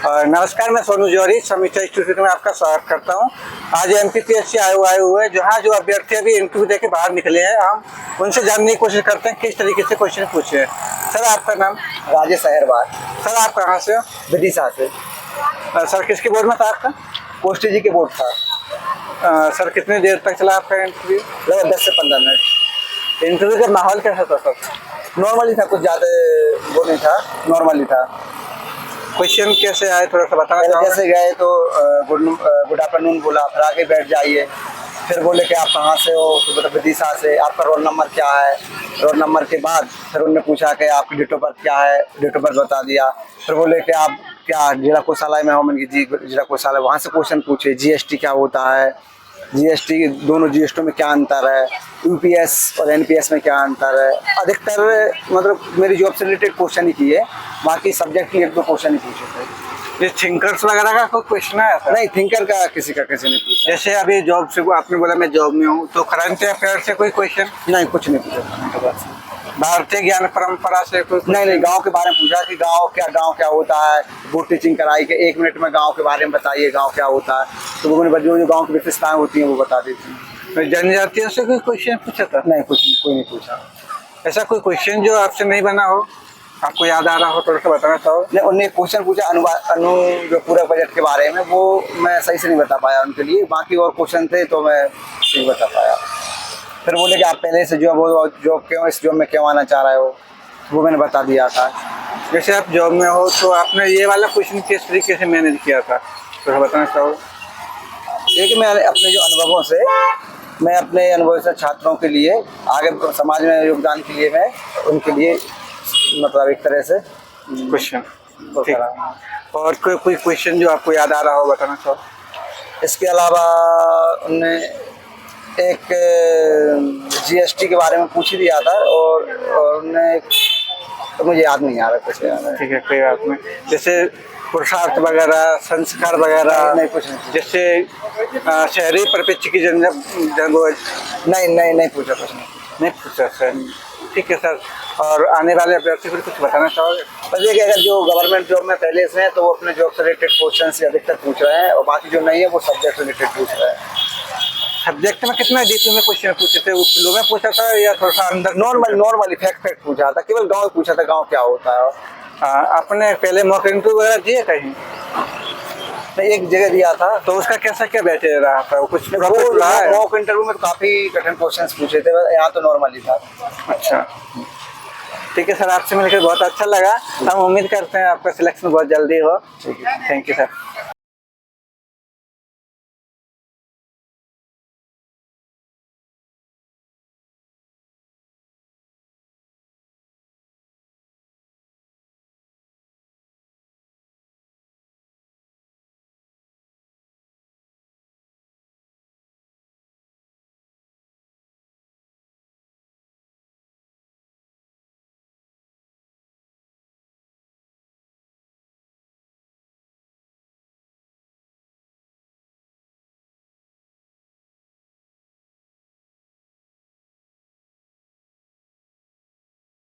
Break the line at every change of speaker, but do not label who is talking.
नमस्कार, मैं सोनू जौहरी समीक्षा इंस्टीट्यूट में आपका स्वागत करता हूं। आज एमपीपीएससी आए हुए हैं, जहां जो अभ्यर्थी अभी इंटरव्यू देके बाहर निकले हैं, हम उनसे जानने की कोशिश करते हैं किस तरीके से क्वेश्चन पूछे हैं। सर, आपका नाम?
राजेश अहिरवार।
सर, आप कहाँ से हो?
विदिशा से।
सर, किसके बोर्ड में था आपका?
पोस्टी जी के बोर्ड था।
सर, कितनी देर तक चला आपका इंटरव्यू?
लगभग 10 से 15 मिनट।
इंटरव्यू का माहौल कैसा था सर?
नॉर्मली था, कुछ ज़्यादा वो नहीं था, नॉर्मली था।
क्वेश्चन कैसे आए, थोड़ा सा बताना?
जैसे गए तो गुड आफ्टरनून बोला, फिर आगे बैठ जाइए। फिर बोले कि आप कहाँ से हो, तो बोला विदिशा से। आपका रोल नंबर क्या है? रोल नंबर के बाद फिर उन्होंने पूछा कि आपकी डेट ऑफ बर्थ क्या है, डेट ऑफ बर्थ बता दिया। फिर बोले कि आप क्या जिला कोषालय में हो? मैंने जी जिला कोषालय। वहाँ से क्वेश्चन पूछे जीएसटी क्या होता है, जीएसटी दोनों जीएसटी में क्या अंतर है, यूपीएस और एनपीएस में क्या अंतर है। अधिकतर मतलब मेरी जॉब से रिलेटेड क्वेश्चन ही किए, बाकी सब्जेक्ट की 1-2 क्वेश्चन ही पूछे थे।
ये थिंकर्स वगैरह का कोई क्वेश्चन है?
नहीं, थिंकर का किसी ने पूछा।
जैसे अभी जॉब से आपने बोला मैं जॉब में हूँ, तो करंट अफेयर से कोई क्वेश्चन?
नहीं, कुछ नहीं पूछा।
भारतीय ज्ञान परंपरा से कोई?
नहीं, गांव के बारे में पूछा कि गांव क्या होता है। वो टीचिंग कराई कि 1 मिनट में गांव के बारे में बताइए, गांव क्या होता है। तो वो जो गांव की विशेषताएं होती हैं वो बता देती हैं।
जनजातियों से कोई क्वेश्चन पूछा था?
नहीं, कोई नहीं पूछा।
ऐसा कोई क्वेश्चन जो आपसे नहीं बना हो, आपको याद आ रहा हो, थोड़ा सा बताना चाहो?
नहीं, उन्होंने क्वेश्चन पूछा जो पूरा बजट के बारे में, वो मैं सही से नहीं बता पाया उनके लिए। बाकी और क्वेश्चन थे तो मैं सही बता पाया। फिर बोले कि आप पहले से जॉब क्यों, इस जॉब में क्यों आना चाह रहे हो, वो मैंने बता दिया था।
जैसे आप जॉब में हो तो आपने ये वाला क्वेश्चन किस तरीके से मैनेज किया था, थोड़ा बताना चाहो?
एक मैं अपने जो अनुभवों से, मैं अपने अनुभव से छात्रों के लिए आगे समाज में योगदान के लिए मैं उनके लिए मतलब एक तरह से
क्वेश्चन। ठीक। और कोई क्वेश्चन जो आपको याद आ रहा हो, बताना चाहो?
इसके अलावा उनने एक जीएसटी के बारे में पूछ ही दिया था, और उनने तो मुझे याद नहीं आ रहा कुछ।
ठीक है, कोई बात नहीं। जैसे पुरुषार्थ वगैरह, संस्कार वगैरह?
नहीं, कुछ नहीं।
जैसे शहरी परिप्रेक्ष्य की
नहीं पूछा, कुछ
नहीं पूछा सर। ठीक है सर। और आने वाले अभ्यर्थी को कुछ बताना चाहोगे?
बस ये कि अगर जो गवर्नमेंट जॉब में पहले से हैं तो वो अपने जॉब से रिलेटेड क्वेश्चन से अधिकतर पूछ रहे हैं, और बाकी जो नहीं है वो सब्जेक्ट से रिलेटेड पूछ रहे हैं।
सब्जेक्ट में कितना डीपी में क्वेश्चन पूछे थे? वो किलो में पूछा था या थोड़ा सा अंदर?
नॉर्मली फैक्ट पूछा था, केवल गाँव पूछा था, गाँव क्या होता है।
आपने पहले मॉक इंटरव्यू वगैरह दिए कहीं?
एक जगह दिया था।
तो उसका कैसा क्या बैठे रहा था? कुछ
मॉक इंटरव्यू में काफी कठिन क्वेश्चन्स पूछे थे, यहाँ तो नॉर्मली था।
अच्छा, ठीक है सर, आपसे मिलकर बहुत अच्छा लगा। हम उम्मीद करते हैं आपका सिलेक्शन बहुत जल्दी हो।
ठीक है,
थैंक यू सर।